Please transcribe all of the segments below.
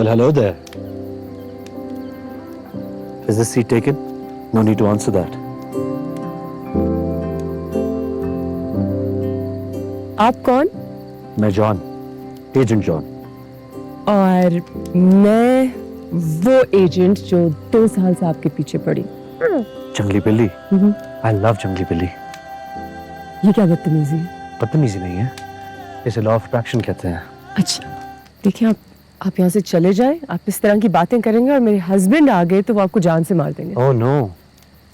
Well, hello there. Is this seat taken? No need to answer that. आप कौन? मैं John, agent John. और मैं वो एजेंट जो 2 साल से आपके पीछे पड़ी। जंगली बिल्ली। I love जंगली बिल्ली। ये क्या बदतमीजी है? बदतमीजी नहीं है, इसे लॉ ऑफ अट्रैक्शन कहते हैं। अच्छा, देखिए आप यहाँ से चले जाएं। आप इस तरह की बातें करेंगे और मेरे हस्बैंड आ गए तो वो आपको जान से मार देंगे। ओह नो,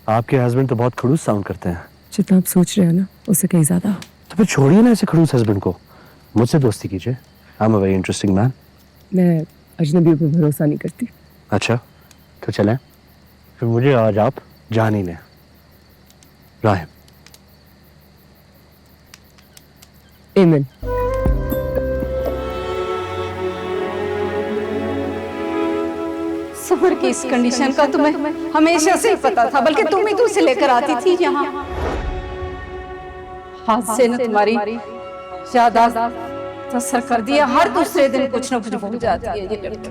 आपके हस्बैंड तो बहुत खड़ूस साउंड करते हैं। जितना आप सोच रहे हैं ना, उससे कहीं ज्यादा। तो फिर छोड़िए ना ऐसे खड़ूस हस्बैंड को, मुझसे दोस्ती कीजिए। I am a very interesting man. मैं अजनबियों पर भरोसा नहीं करती। अच्छा, तो चलें। फिर मुझे आज आप जान ही लें। राहिम। एमन। समर की इस कंडीशन का तुम्हें हमेशा से ही पता था, बल्कि तुम ही तो उसे लेकर आती थी यहाँ। हाथ से न तुम्हारी यादाश्त असर कर दिया। हर दूसरे दिन कुछ न कुछ भूल जाती है ये लड़की।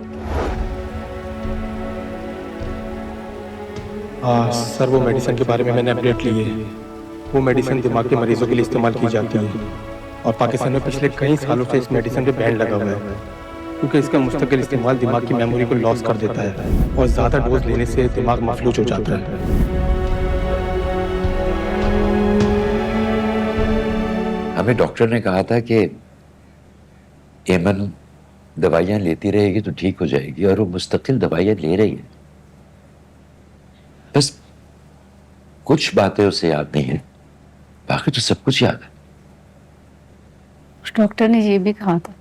सर, वो मेडिसिन के बारे में मैंने अपडेट ली है। वो मेडिसिन दिमाग के मरीजों के लिए इस्तेमाल की जाती है और पाकिस्तान में पिछले कई सालों से इस मेडिसिन पे बैन लगा हुआ है, क्योंकि इसका मुस्तकिल इस्तेमाल दिमाग की मेमोरी को लॉस कर देता है और ज़्यादा डोज लेने से दिमाग मफलूज हो जाता है। हमें डॉक्टर ने कहा था कि एमन दवाइयाँ लेती रहेगी तो ठीक हो जाएगी, और वो मुस्तकिल दवाइयाँ ले रही है। बस कुछ बातें उसे याद नहीं है, बाकी तो सब कुछ याद है। डॉक्टर ने ये भी कहा था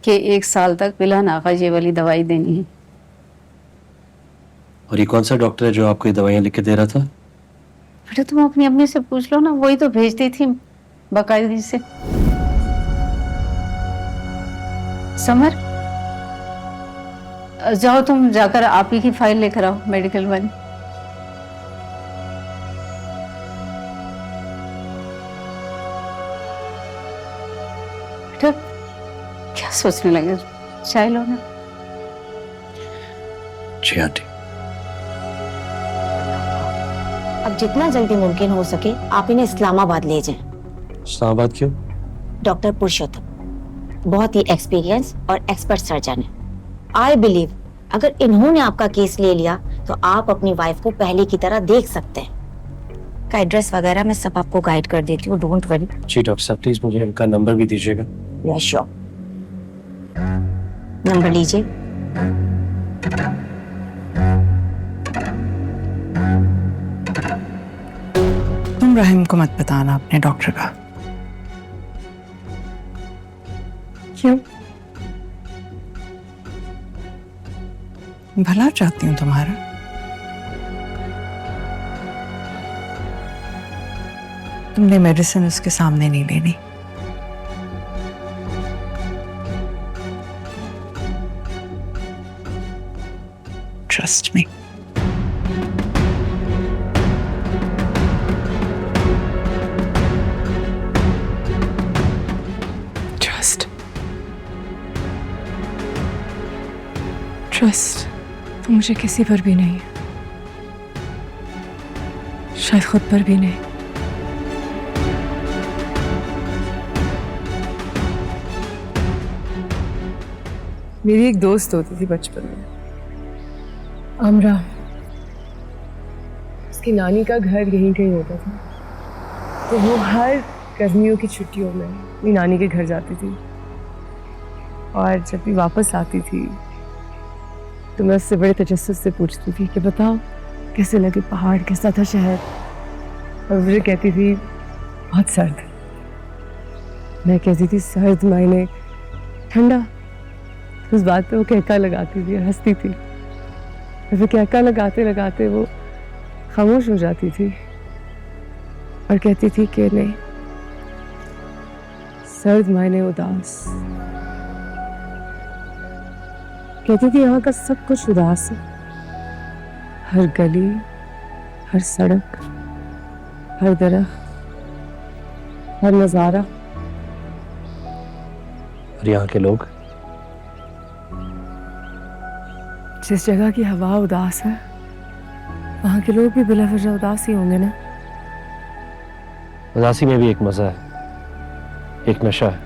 कि 1 साल तक बिला नाका ये वाली दवाई देनी है। और ये कौन सा डॉक्टर है जो आपको ये दवाइयाँ लिख के दे रहा था? बेटा तुम अपनी अम्मी से पूछ लो ना, वही तो भेजती थी बाकायदगी से। समर, जाओ तुम जाकर आप ही की फाइल लेकर आओ, मेडिकल वाली। बेटा क्या सोचने लगे? चाय लो ना। जी आंटी। अब जितना जल्दी मुमकिन हो सके आप इन्हें इस्लामाबाद ले जाएं। इस्लामाबाद क्यों? डॉक्टर पुरुषोत्तम बहुत ही एक्सपीरियंस और एक्सपर्ट सर्जन है। आई बिलीव अगर इन्होंने आपका केस ले लिया तो आप अपनी वाइफ को पहले की तरह देख सकते हैं। का एड्रेस वगैरह मैं सब आपको गाइड कर देती हूँ, डोंट वरी। जी डॉक्टर साहब, प्लीज मुझे इनका नंबर भी दीजिएगा। या श्योर, नंबर लीजिए। तुम राहिम को मत बताना अपने डॉक्टर का। क्यों? भला चाहती हूँ तुम्हारा। तुमने मेडिसिन उसके सामने नहीं लेनी। Trust me. ट्रस्ट तो मुझे किसी पर भी नहीं है, शायद खुद पर भी नहीं। मेरी एक दोस्त होती थी बचपन में, आमरा। उसकी नानी का घर यहीं कहीं होता था, तो वो हर गर्मियों की छुट्टियों में अपनी नानी के घर जाती थी। और जब भी वापस आती थी तो मैं उससे बड़े तजस्सुस से पूछती थी कि बताओ कैसे लगे पहाड़, कैसा था शहर। और मुझे कहती थी बहुत सर्द। मैं कहती थी सर्द मायने ठंडा। उस बात पे वो कहका लगाती थी और हंसती थी। और फिर कहका लगाते लगाते वो खामोश हो जाती थी और कहती थी कि नहीं, सर्द मायने उदास। कहती थी यहाँ का सब कुछ उदास है। हर गली, हर सड़क, हर दरख्त, हर नजारा। और यहाँ के लोग जिस जगह की हवा उदास है वहां के लोग भी बिला वजह उदास ही होंगे ना। उदासी में भी एक मजा है, एक नशा है।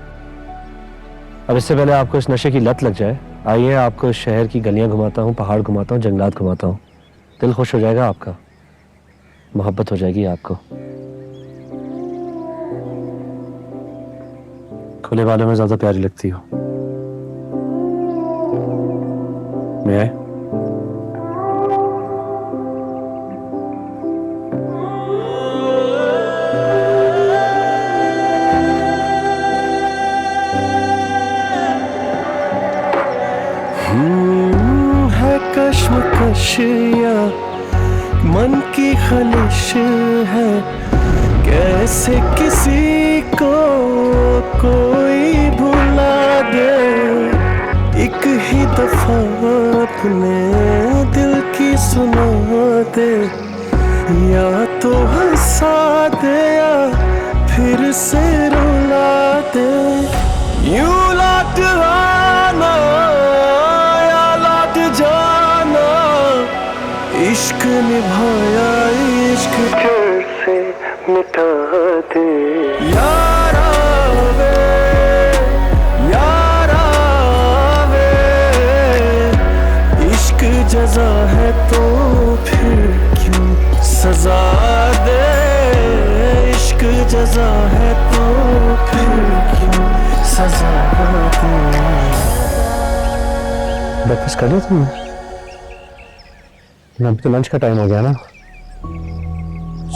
अब इससे पहले आपको इस नशे की लत लग जाए, आइए आपको शहर की गलियां घुमाता हूँ, पहाड़ घुमाता हूँ, जंगलात घुमाता हूँ। दिल खुश हो जाएगा आपका, मोहब्बत हो जाएगी आपको। खुले बालों में ज्यादा प्यारी लगती हो। मैं आए? है कश्मकश या मन की खलिश है, कैसे किसी को कोई भुला दे। एक ही दफा अपने दिल की सुना दे, या तो हंसा दे या फिर से रुला दे। यूं लौट आना या लौट जाना, इश्क निभाया इश्क कैसे मिटा दे। यारा वे इश्क जज़ा है तो फिर क्यों सजा दे। इश्क जज़ा है तो फिर क्यों सजा दे। ब्रेकफास्ट कर लिया तुमने? अभी तो लंच का टाइम हो गया ना,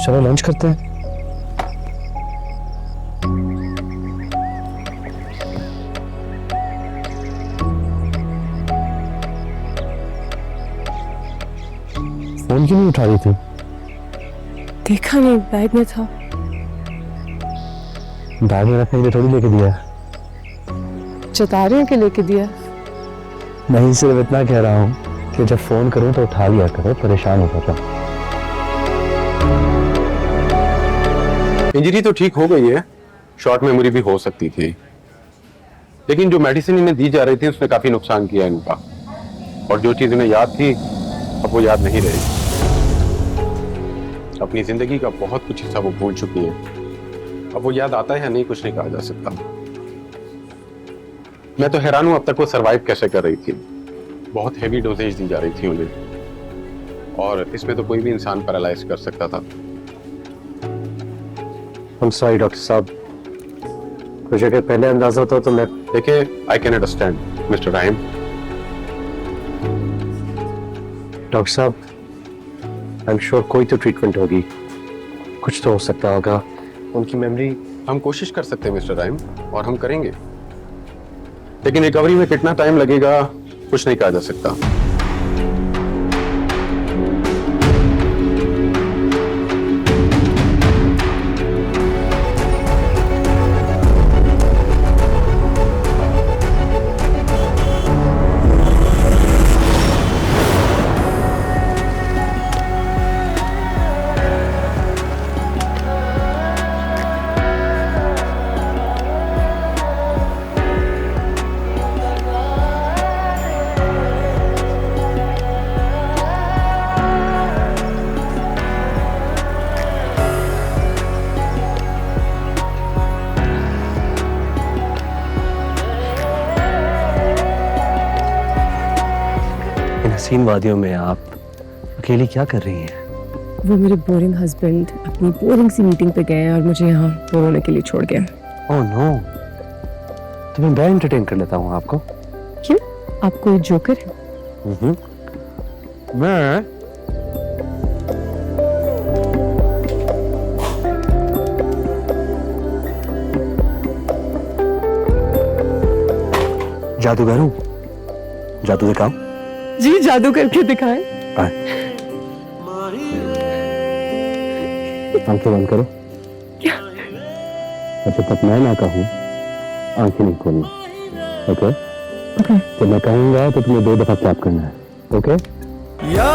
चलो लंच करते हैं। फोन क्यों नहीं उठा रही थी? देखा नहीं, बैग में था। बैग में रखने के लिए थोड़ी लेके दिया। जता रहे हैं कि लेके दिया। नहीं, सिर्फ इतना कह रहा हूँ कि जब फोन करूँ तो उठा लिया करो, परेशान हो जाता। इंजरी तो ठीक हो गई है, शॉर्ट मेमोरी भी हो सकती थी, लेकिन जो मेडिसिन इन्हें दी जा रही थी उसने काफी नुकसान किया इनका, और जो चीज इन्हें याद थी अब वो याद नहीं रही। अपनी जिंदगी का बहुत कुछ हिस्सा वो भूल चुकी है। अब वो याद आता है या नहीं कुछ नहीं कहा जा सकता। मैं तो हैरान हूं अब तक वो सरवाइव कैसे कर रही थी। बहुत हेवी डोजेज दी जा रही थी उन्हें, और इसमें तो कोई भी इंसान पैरालाइज कर सकता था। I'm sorry डॉक्टर साहब, मुझे अगर पहले अंदाजा होता तो मैं। देखिए, I can understand mister Rahim. Doctor साहब, आई एम श्योर कोई तो ट्रीटमेंट होगी, कुछ तो हो सकता होगा। उनकी मेमोरी। हम कोशिश कर सकते हैं मिस्टर राहिम, और हम करेंगे, लेकिन रिकवरी में कितना टाइम लगेगा कुछ नहीं कहा जा सकता। हसीन वादियों में आप अकेली क्या कर रही हैं? वो मेरे बोरिंग हस्बैंड अपनी बोरिंग सी मीटिंग पे गए और मुझे यहाँ रोने के लिए छोड़ गया। ओह नो, तो मैं एंटरटेन कर लेता हूँ आपको। क्यों? आप कोई जोकर है? मैं जादूगर हूँ, जादू दिखाओ। जी, जादू करके दिखाएं। आंखें बंद करो। क्या? जब तक मैं ना कहूँ आंखें नहीं खोलनी। ओके? ओके। जब मैं कहूँगा तो तुम्हें 2 दफा क्लैप करना है। ओके? या